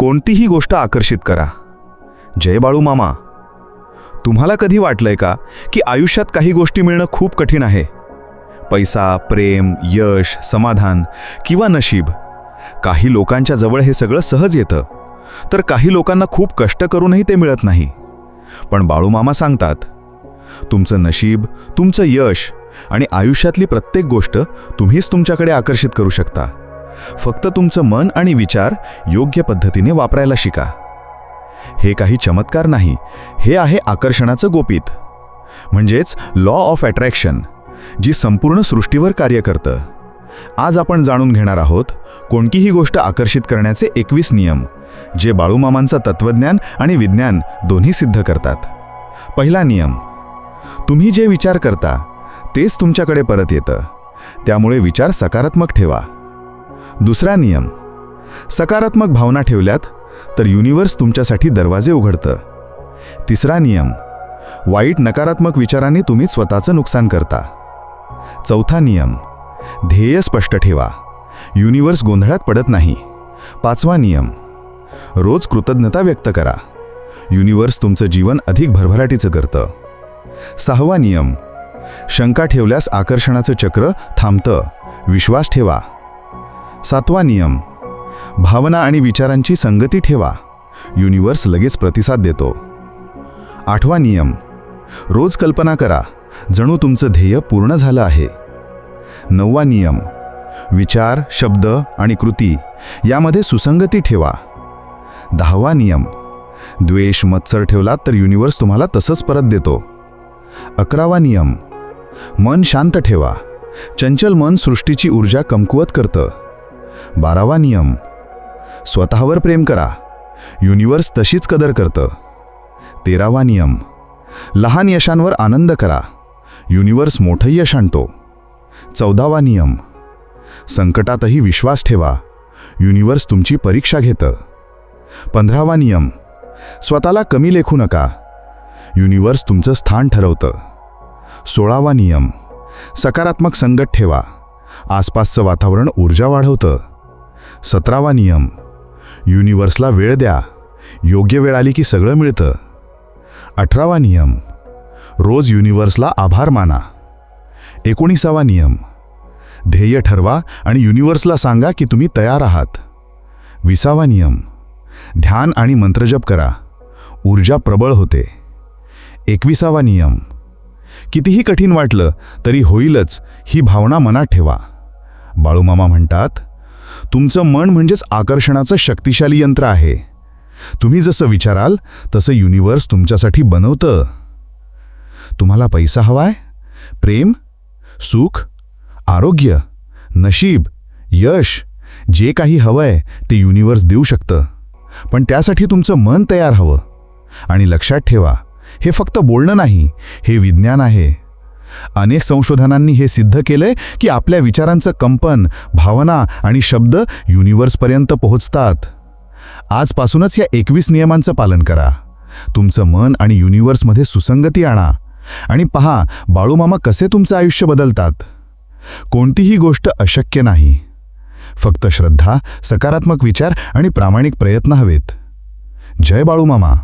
कोणतीही गोष्ट आकर्षित करा. जय बाळू मामा. तुम्हाला कधी वाटलंय का की आयुष्यात काही गोष्टी मिळणं खूप कठीण आहे? पैसा, प्रेम, यश, समाधान किंवा नशीब. काही लोकांच्या जवळ हे सगळं सहज येतं, तर काही लोकांना खूप कष्ट करूनही ते मिळत नाही. पण बाळू मामा सांगतात, तुमचं नशीब, तुमचं यश आणि आयुष्यातली प्रत्येक गोष्ट तुम्हीच तुमच्याकडे आकर्षित करू शकता. फक्त तुमचं मन आणि विचार योग्य पद्धतीने वापरायला शिका. हे काही चमत्कार नाही, हे आहे आकर्षणाचं गोपीत, म्हणजेच लॉ ऑफ अट्रॅक्शन, जी संपूर्ण सृष्टीवर कार्य करतं. आज आपण जाणून घेणार आहोत कोणतीही गोष्ट आकर्षित करण्याचे 21 नियम, जे बाळूमामांचं तत्वज्ञान आणि विज्ञान दोन्ही सिद्ध करतात. पहिला नियम: तुम्ही जे विचार करता तेच तुमच्याकडे परत येतं, त्यामुळे विचार सकारात्मक ठेवा. दुसरा नियम: सकारात्मक भावना ठेवल्यात तर युनिवर्स तुमच्यासाठी दरवाजे उघडतं. तिसरा नियम: वाईट नकारात्मक विचारांनी तुम्ही स्वतःचं नुकसान करता. चौथा नियम: ध्येय स्पष्ट ठेवा, युनिवर्स गोंधळात पडत नाही. पाचवा नियम: रोज कृतज्ञता व्यक्त करा, युनिवर्स तुमचं जीवन अधिक भरभराटीचं करतं. सहावा नियम: शंका ठेवल्यास आकर्षणाचं चक्र थांबतं, विश्वास ठेवा. सातवा नियम: भावना आणि विचारांची संगती ठेवा, युनिवर्स लगेच प्रतिसाद देतो. आठवा नियम: रोज कल्पना करा, जणू तुमचं ध्येय पूर्ण झालं आहे. नववा नियम: विचार, शब्द आणि कृती यामध्ये सुसंगती ठेवा. दहावा नियम: द्वेष, मत्सर ठेवलात तर युनिवर्स तुम्हाला तसंच परत देतो. 11वा नियम: मन शांत ठेवा, चंचल मन सृष्टीची ऊर्जा कमकुवत करतं. 12वा नियम: स्वतःवर प्रेम करा, युनिवर्स तशीच कदर करतं. 13वा नियम: लहान यशांवर आनंद करा, युनिवर्स मोठं यश आणतो. 14वा नियम: संकटातही विश्वास ठेवा, युनिवर्स तुमची परीक्षा घेतं. 15वा नियम: स्वतःला कमी लेखू नका, युनिवर्स तुमचं स्थान ठरवतं. 16वा नियम: सकारात्मक संगत ठेवा, आसपासचं वातावरण ऊर्जा वाढवतं. 17वा नियम: युनिवर्सला वेळ द्या, योग्य वेळ आली की सगळं मिळतं. 18वा नियम: रोज युनिवर्सला आभार माना. 19वा नियम: ध्येय ठरवा आणि युनिवर्सला सांगा की तुम्ही तयार आहात. 20वा नियम: ध्यान आणि मंत्रजप करा, ऊर्जा प्रबळ होते. 21वा नियम: कितीही कठीण वाटलं तरी होईलच ही भावना मनात ठेवा. बाळूमामा म्हणतात, तुमचं मन म्हणजेच आकर्षणाचं शक्तिशाली यंत्र आहे. तुम्ही जसं विचाराल तसं युनिवर्स तुमच्यासाठी बनवतं. तुम्हाला पैसा हवाय, प्रेम, सुख, आरोग्य, नशीब, यश, जे काही हवंय ते युनिवर्स देऊ शकतं. पण त्यासाठी तुमचं मन तयार हवं. आणि लक्षात ठेवा, हे फक्त बोलणं नाही, हे विज्ञान आहे. अनेक संशोधनांनी हे सिद्ध केलंय की आपल्या विचारांचं कंपन, भावना आणि शब्द युनिवर्सपर्यंत पोहोचतात. आजपासूनच या 21 नियमांचं पालन करा. तुमचं मन आणि युनिवर्समध्ये सुसंगती आणा आणि पहा बाळूमामा कसे तुमचं आयुष्य बदलतात. कोणतीही गोष्ट अशक्य नाही, फक्त श्रद्धा, सकारात्मक विचार आणि प्रामाणिक प्रयत्न हवेत. जय बाळूमामा.